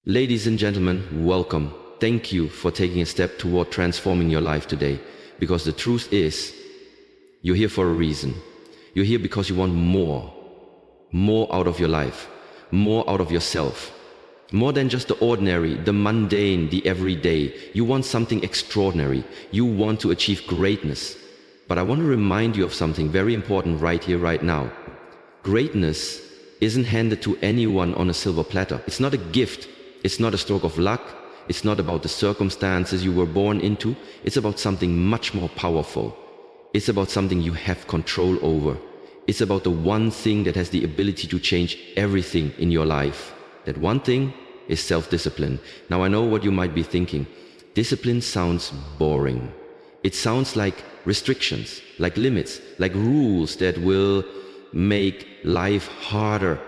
Ladies and gentlemen, welcome. Thank you for taking a step toward transforming your life today. Because the truth is, you're here for a reason. You're here because you want more. More out of your life. More out of yourself. More than just the ordinary, the mundane, the everyday. You want something extraordinary. You want to achieve greatness. But I want to remind you of something very important right here, right now. Greatness isn't handed to anyone on a silver platter. It's not a gift. It's not a stroke of luck. It's not about the circumstances you were born into. It's about something much more powerful. It's about something you have control over. It's about the one thing that has the ability to change everything in your life. That one thing is self-discipline. Now I know what you might be thinking. Discipline sounds boring. It sounds like restrictions, like limits, like rules that will make life harder.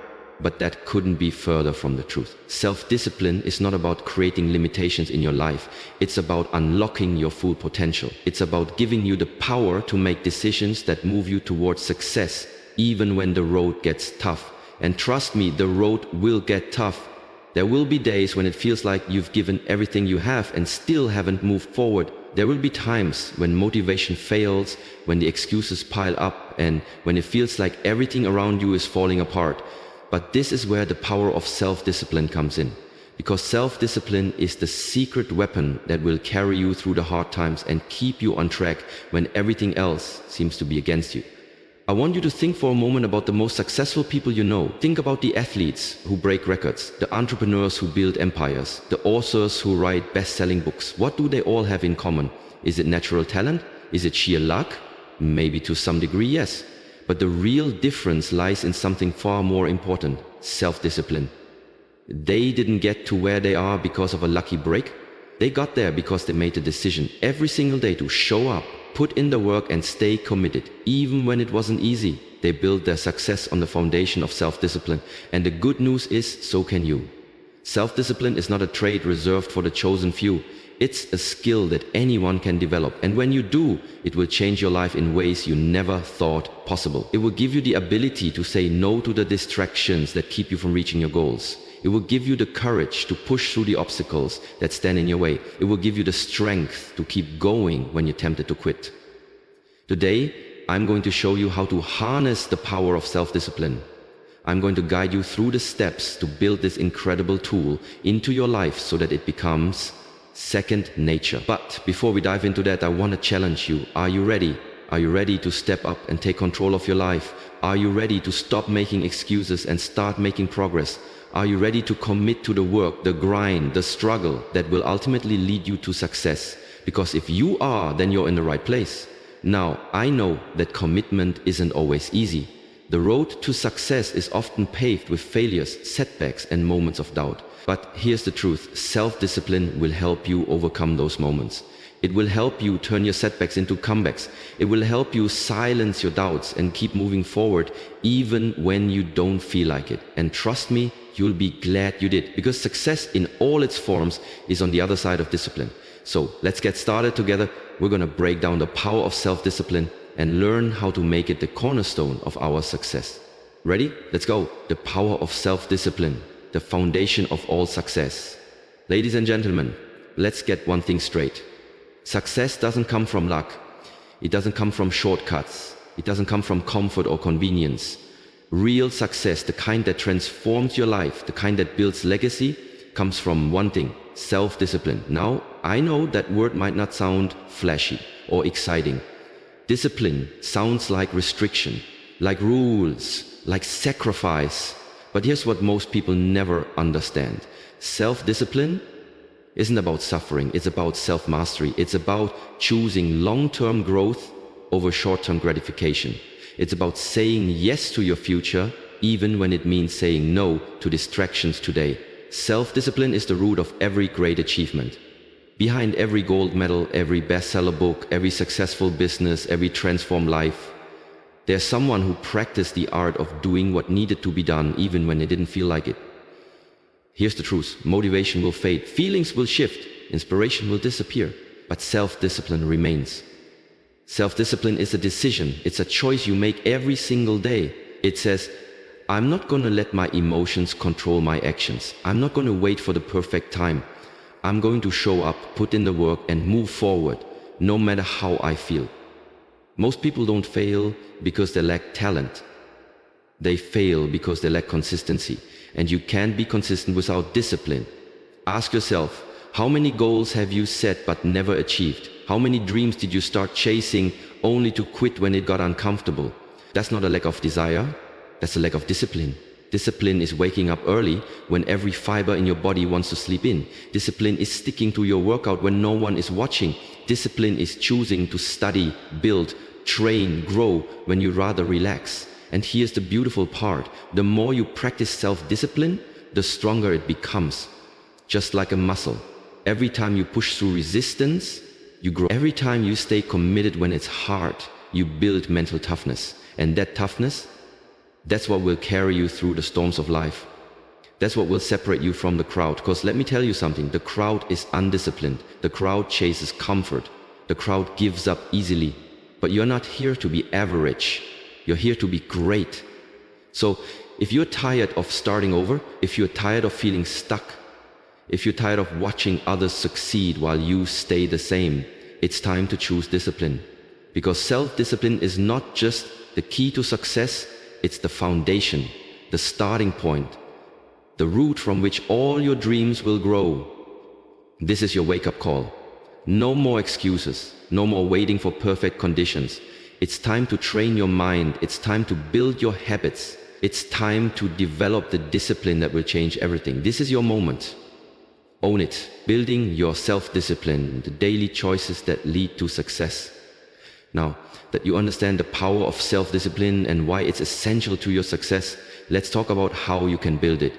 But that couldn't be further from the truth. Self-discipline is not about creating limitations in your life. It's about unlocking your full potential. It's about giving you the power to make decisions that move you towards success, even when the road gets tough. And trust me, the road will get tough. There will be days when it feels like you've given everything you have and still haven't moved forward. There will be times when motivation fails, when the excuses pile up, and when it feels like everything around you is falling apart. But this is where the power of self-discipline comes in. Because self-discipline is the secret weapon that will carry you through the hard times and keep you on track when everything else seems to be against you. I want you to think for a moment about the most successful people you know. Think about the athletes who break records, the entrepreneurs who build empires, the authors who write best-selling books. What do they all have in common? Is it natural talent? Is it sheer luck? Maybe to some degree, yes. But the real difference lies in something far more important: self-discipline. They didn't get to where they are because of a lucky break. They got there because they made a decision every single day to show up, put in the work and stay committed. Even when it wasn't easy, they built their success on the foundation of self-discipline. And the good news is, so can you. Self-discipline is not a trait reserved for the chosen few. It's a skill that anyone can develop, and when you do, it will change your life in ways you never thought possible. It will give you the ability to say no to the distractions that keep you from reaching your goals. It will give you the courage to push through the obstacles that stand in your way. It will give you the strength to keep going when you're tempted to quit. Today, I'm going to show you how to harness the power of self-discipline. I'm going to guide you through the steps to build this incredible tool into your life so that it becomes second nature. But before we dive into that, I want to challenge you. Are you ready? Are you ready to step up and take control of your life? Are you ready to stop making excuses and start making progress? Are you ready to commit to the work, the grind, the struggle that will ultimately lead you to success? Because if you are, then you're in the right place. Now, I know that commitment isn't always easy. The road to success is often paved with failures, setbacks, and moments of doubt. But here's the truth: self-discipline will help you overcome those moments. It will help you turn your setbacks into comebacks. It will help you silence your doubts and keep moving forward even when you don't feel like it. And trust me, you'll be glad you did, because success in all its forms is on the other side of discipline. So let's get started together. We're going to break down the power of self-discipline and learn how to make it the cornerstone of our success. Ready? Let's go. The power of self-discipline, the foundation of all success. Ladies and gentlemen, let's get one thing straight. Success doesn't come from luck. It doesn't come from shortcuts. It doesn't come from comfort or convenience. Real success, the kind that transforms your life, the kind that builds legacy, comes from one thing: self-discipline. Now, I know that word might not sound flashy or exciting. Discipline sounds like restriction, like rules, like sacrifice. But here's what most people never understand. Self-discipline isn't about suffering. It's about self-mastery. It's about choosing long-term growth over short-term gratification. It's about saying yes to your future, even when it means saying no to distractions today. Self-discipline is the root of every great achievement. Behind every gold medal, every bestseller book, every successful business, every transformed life, there's someone who practiced the art of doing what needed to be done even when they didn't feel like it. Here's the truth: motivation will fade, feelings will shift, inspiration will disappear, but self-discipline remains. Self-discipline is a decision. It's a choice you make every single day. It says, I'm not going to let my emotions control my actions. I'm not going to wait for the perfect time. I'm going to show up, put in the work, and move forward, no matter how I feel. Most people don't fail because they lack talent. They fail because they lack consistency. And you can't be consistent without discipline. Ask yourself, how many goals have you set but never achieved? How many dreams did you start chasing only to quit when it got uncomfortable? That's not a lack of desire, that's a lack of discipline. Discipline is waking up early when every fiber in your body wants to sleep in. Discipline is sticking to your workout when no one is watching. Discipline is choosing to study, build, train, grow when you rather relax. And here's the beautiful part. The more you practice self-discipline, the stronger it becomes. Just like a muscle. Every time you push through resistance, you grow. Every time you stay committed when it's hard, you build mental toughness. And that toughness, that's what will carry you through the storms of life. That's what will separate you from the crowd. Because let me tell you something, the crowd is undisciplined. The crowd chases comfort. The crowd gives up easily. But you're not here to be average. You're here to be great. So if you're tired of starting over, if you're tired of feeling stuck, if you're tired of watching others succeed while you stay the same, it's time to choose discipline. Because self-discipline is not just the key to success, it's the foundation, the starting point, the root from which all your dreams will grow. This is your wake-up call. No more excuses, no more waiting for perfect conditions. It's time to train your mind. It's time to build your habits. It's time to develop the discipline that will change everything. This is your moment. Own it. Building your self-discipline, the daily choices that lead to success. Now that you understand the power of self-discipline and why it's essential to your success, let's talk about how you can build it.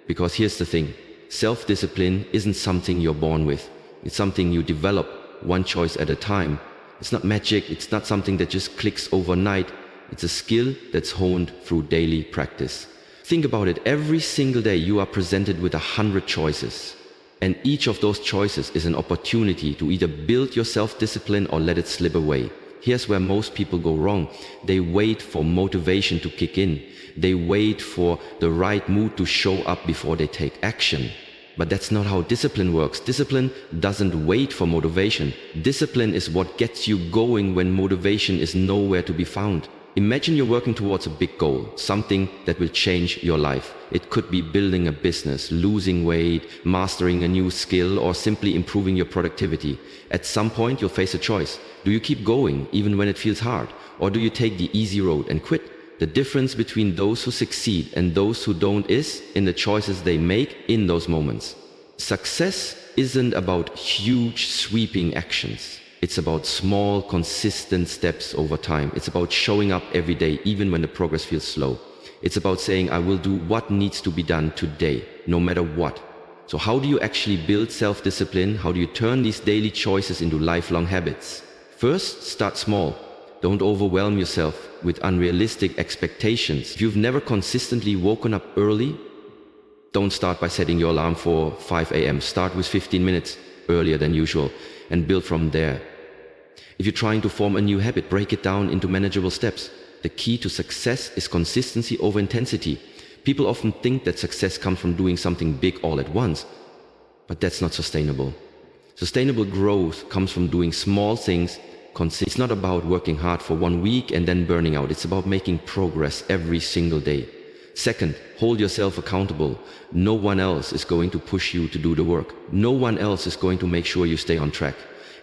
Because here's the thing. Self-discipline isn't something you're born with. It's something you develop one choice at a time. It's not magic, it's not something that just clicks overnight. It's a skill that's honed through daily practice. Think about it, every single day you are presented with 100 choices. And each of those choices is an opportunity to either build your self-discipline or let it slip away. Here's where most people go wrong. They wait for motivation to kick in. They wait for the right mood to show up before they take action. But that's not how discipline works. Discipline doesn't wait for motivation. Discipline is what gets you going when motivation is nowhere to be found. Imagine you're working towards a big goal, something that will change your life. It could be building a business, losing weight, mastering a new skill, or simply improving your productivity. At some point, you'll face a choice. Do you keep going even when it feels hard? Or do you take the easy road and quit? The difference between those who succeed and those who don't is in the choices they make in those moments. Success isn't about huge sweeping actions. It's about small, consistent steps over time. It's about showing up every day, even when the progress feels slow. It's about saying, I will do what needs to be done today, no matter what. So how do you actually build self-discipline? How do you turn these daily choices into lifelong habits? First, start small. Don't overwhelm yourself with unrealistic expectations. If you've never consistently woken up early, don't start by setting your alarm for 5 a.m. Start with 15 minutes earlier than usual and build from there. If you're trying to form a new habit, break it down into manageable steps. The key to success is consistency over intensity. People often think that success comes from doing something big all at once, but that's not sustainable. Sustainable growth comes from doing small things. It's not about working hard for 1 week and then burning out. It's about making progress every single day. Second, hold yourself accountable. No one else is going to push you to do the work. No one else is going to make sure you stay on track.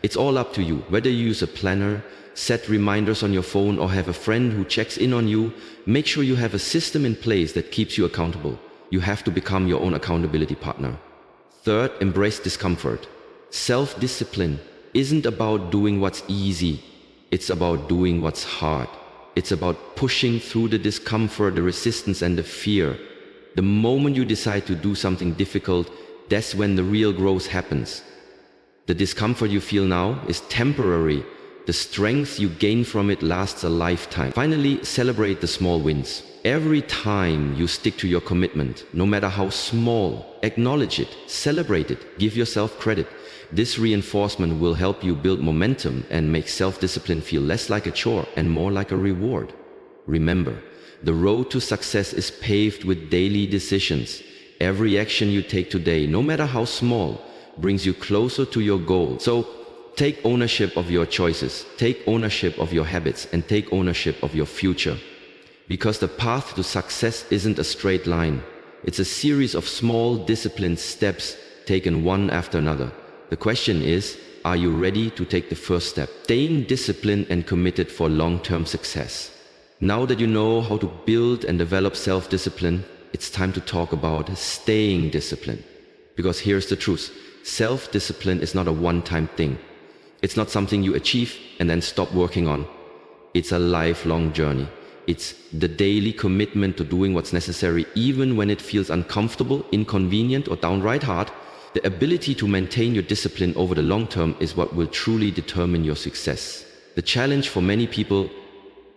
It's all up to you. Whether you use a planner, set reminders on your phone, or have a friend who checks in on you, make sure you have a system in place that keeps you accountable. You have to become your own accountability partner. Third, embrace discomfort. Self-discipline isn't about doing what's easy. It's about doing what's hard. It's about pushing through the discomfort, the resistance, and the fear. The moment you decide to do something difficult, that's when the real growth happens. The discomfort you feel now is temporary. The strength you gain from it lasts a lifetime. Finally, celebrate the small wins. Every time you stick to your commitment, no matter how small, acknowledge it, celebrate it, give yourself credit. This reinforcement will help you build momentum and make self-discipline feel less like a chore and more like a reward. Remember, The road to success is paved with daily decisions. Every action you take today, no matter how small, brings you closer to your goal. So take ownership of your choices, take ownership of your habits, and take ownership of your future. Because the path to success isn't a straight line. It's a series of small, disciplined steps taken one after another. The question is, are you ready to take the first step? Staying disciplined and committed for long-term success. Now that you know how to build and develop self-discipline, it's time to talk about staying disciplined. Because here's the truth. Self-discipline is not a one-time thing. It's not something you achieve and then stop working on. It's a lifelong journey. It's the daily commitment to doing what's necessary even when it feels uncomfortable, inconvenient, or downright hard. The ability to maintain your discipline over the long term is what will truly determine your success. The challenge for many people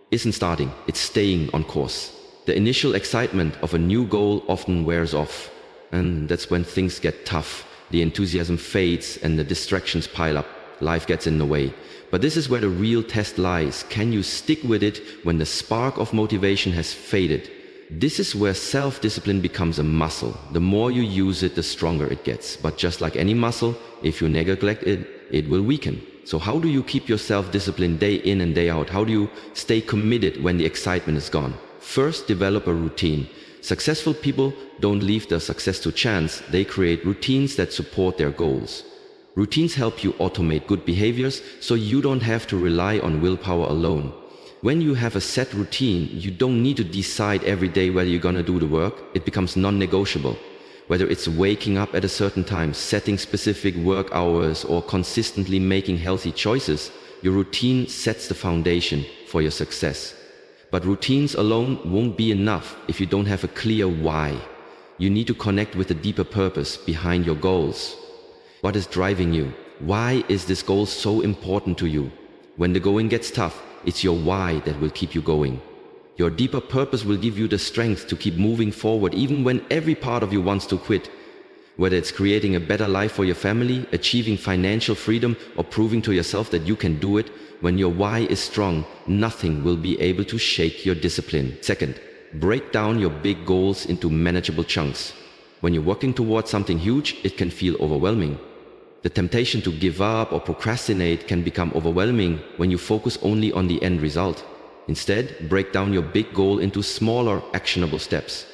isn't starting, it's staying on course. The initial excitement of a new goal often wears off, and that's when things get tough. The enthusiasm fades and the distractions pile up. Life gets in the way. But this is where the real test lies. Can you stick with it when the spark of motivation has faded? This is where self-discipline becomes a muscle. The more you use it, the stronger it gets. But just like any muscle, if you neglect it, it will weaken. So how do you keep your self-discipline day in and day out? How do you stay committed when the excitement is gone? First, develop a routine. Successful people don't leave their success to chance. They create routines that support their goals. Routines help you automate good behaviors so you don't have to rely on willpower alone. When you have a set routine, you don't need to decide every day whether you're gonna do the work. It becomes non-negotiable. Whether it's waking up at a certain time, setting specific work hours, or consistently making healthy choices, your routine sets the foundation for your success. But routines alone won't be enough if you don't have a clear why. You need to connect with the deeper purpose behind your goals. What is driving you? Why is this goal so important to you? When the going gets tough, it's your why that will keep you going. Your deeper purpose will give you the strength to keep moving forward even when every part of you wants to quit. Whether it's creating a better life for your family, achieving financial freedom, or proving to yourself that you can do it, when your why is strong, nothing will be able to shake your discipline. Second, break down your big goals into manageable chunks. When you're working towards something huge, it can feel overwhelming. The temptation to give up or procrastinate can become overwhelming when you focus only on the end result. Instead, break down your big goal into smaller, actionable steps.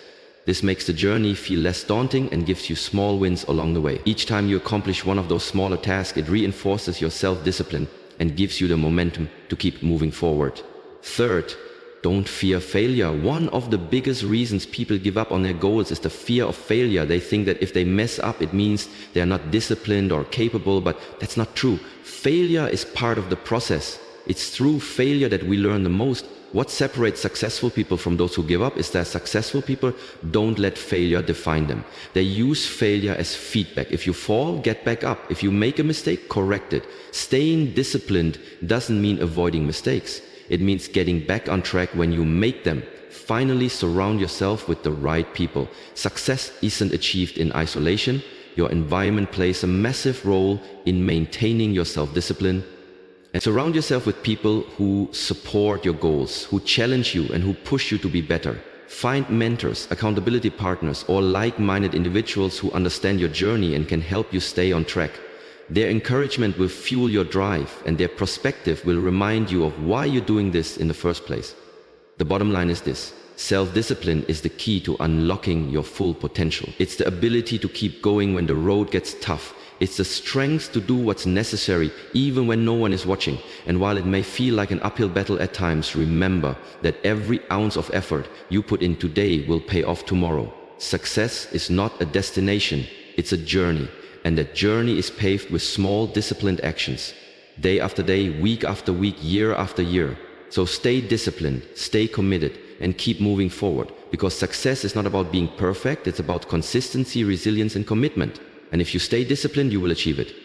This makes the journey feel less daunting and gives you small wins along the way. Each time you accomplish one of those smaller tasks, it reinforces your self-discipline and gives you the momentum to keep moving forward. Third, don't fear failure. One of the biggest reasons people give up on their goals is the fear of failure. They think that if they mess up, it means they are not disciplined or capable, but that's not true. Failure is part of the process. It's through failure that we learn the most. What separates successful people from those who give up is that successful people don't let failure define them. They use failure as feedback. If you fall, get back up. If you make a mistake, correct it. Staying disciplined doesn't mean avoiding mistakes. It means getting back on track when you make them. Finally, surround yourself with the right people. Success isn't achieved in isolation. Your environment plays a massive role in maintaining your self-discipline. And surround yourself with people who support your goals, who challenge you and who push you to be better. Find mentors, accountability partners, or like-minded individuals who understand your journey and can help you stay on track. Their encouragement will fuel your drive, and their perspective will remind you of why you're doing this in the first place. The bottom line is this: self-discipline is the key to unlocking your full potential. It's the ability to keep going when the road gets tough. It's the strength to do what's necessary even when no one is watching. And while it may feel like an uphill battle at times, remember that every ounce of effort you put in today will pay off tomorrow. Success is not a destination, it's a journey. And that journey is paved with small, disciplined actions. Day after day, week after week, year after year. So stay disciplined, stay committed, and keep moving forward. Because success is not about being perfect, it's about consistency, resilience, and commitment. And if you stay disciplined, you will achieve it.